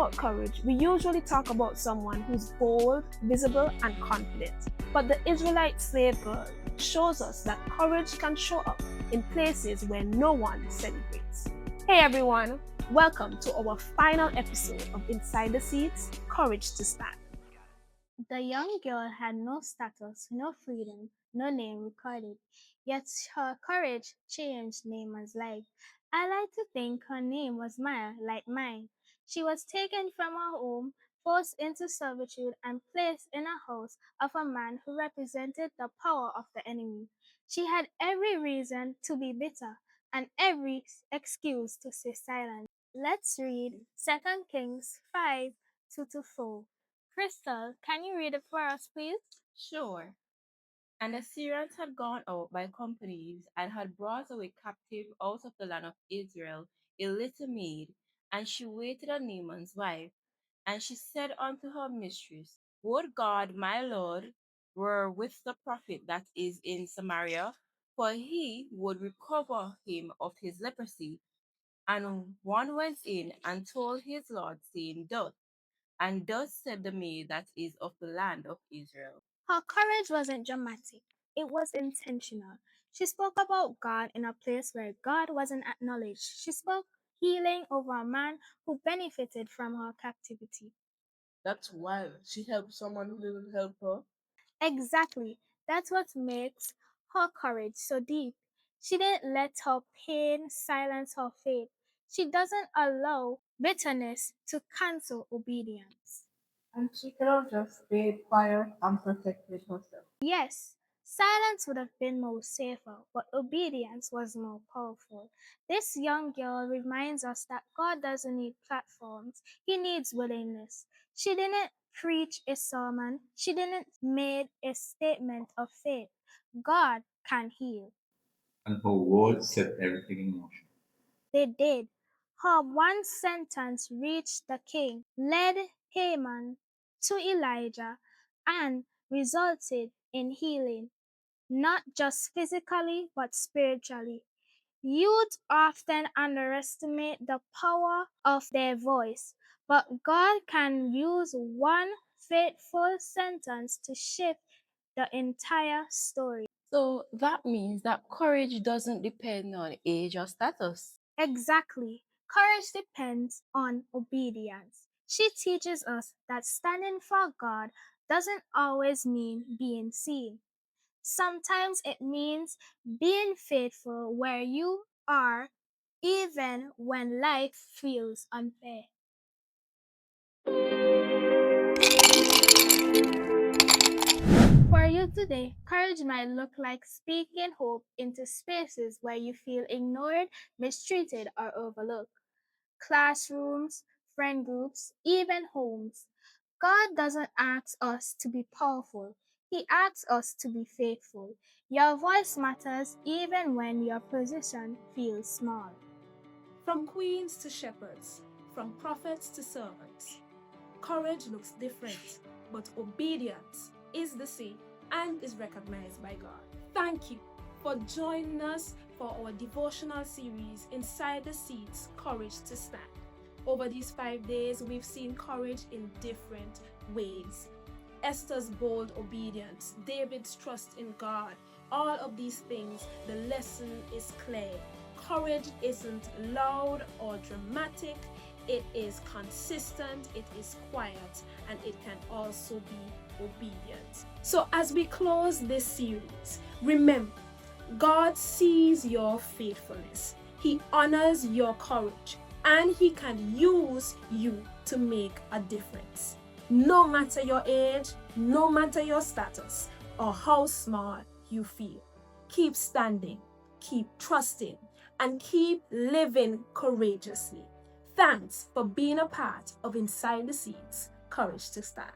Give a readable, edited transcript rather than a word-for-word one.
about courage, we usually talk about someone who's bold, visible, and confident. But the Israelite slave girl shows us that courage can show up in places where no one celebrates. Hey everyone, welcome to our final episode of Inside the Seats, Courage to Stand. The young girl had no status, no freedom, no name recorded, yet her courage changed Naaman's life. I like to think her name was Maya, like mine. She was taken from her home, forced into servitude, and placed in a house of a man who represented the power of the enemy. She had every reason to be bitter and every excuse to stay silent. Let's read 2 Kings 5 2 to 4. Crystal, can you read it for us, please? Sure. And the Syrians had gone out by companies and had brought away captive out of the land of Israel a little maid, and she waited on Naaman's wife. And she said unto her mistress, Would God, my lord, were with the prophet that is in Samaria, for he would recover him of his leprosy. And one went in and told his lord, saying, thus said the maid that is of the land of Israel. Her courage wasn't dramatic, it was intentional. She spoke about God in a place where God wasn't acknowledged. She spoke healing over a man who benefited from her captivity. That's wild. She helped someone who didn't help her. Exactly. That's what makes her courage so deep. She didn't let her pain silence her faith. She doesn't allow bitterness to cancel obedience. And she could have just stayed quiet and protected herself. Yes, silence would have been more safer, but obedience was more powerful. This young girl reminds us that God doesn't need platforms, He needs willingness. She didn't preach a sermon, she didn't make a statement of faith. God can heal. And her words set everything in motion. They did. Her one sentence reached the king, led Haman to Elijah, and resulted in healing, not just physically but spiritually. Youth often underestimate the power of their voice, but God can use one faithful sentence to shift the entire story. So that means that courage doesn't depend on age or status. Exactly. Courage depends on obedience. She teaches us that standing for God doesn't always mean being seen. Sometimes it means being faithful where you are, even when life feels unfair. For you today, courage might look like speaking hope into spaces where you feel ignored, mistreated, or overlooked. Classrooms, friend groups, even homes. God doesn't ask us to be powerful, He asks us to be faithful. Your voice matters even when your position feels small. From queens to shepherds, from prophets to servants, courage looks different, but obedience is the same and is recognized by God. Thank you for joining us for our devotional series, Inside the Seats, Courage to Stand. Over these 5 days, we've seen courage in different ways. Esther's bold obedience, David's trust in God, all of these things, the lesson is clear. Courage isn't loud or dramatic, it is consistent, it is quiet, and it can also be obedient. So as we close this series, remember, God sees your faithfulness. He honors your courage, and He can use you to make a difference. No matter your age, no matter your status, or how small you feel, keep standing, keep trusting, and keep living courageously. Thanks for being a part of Inside the Seats, Courage to Stand.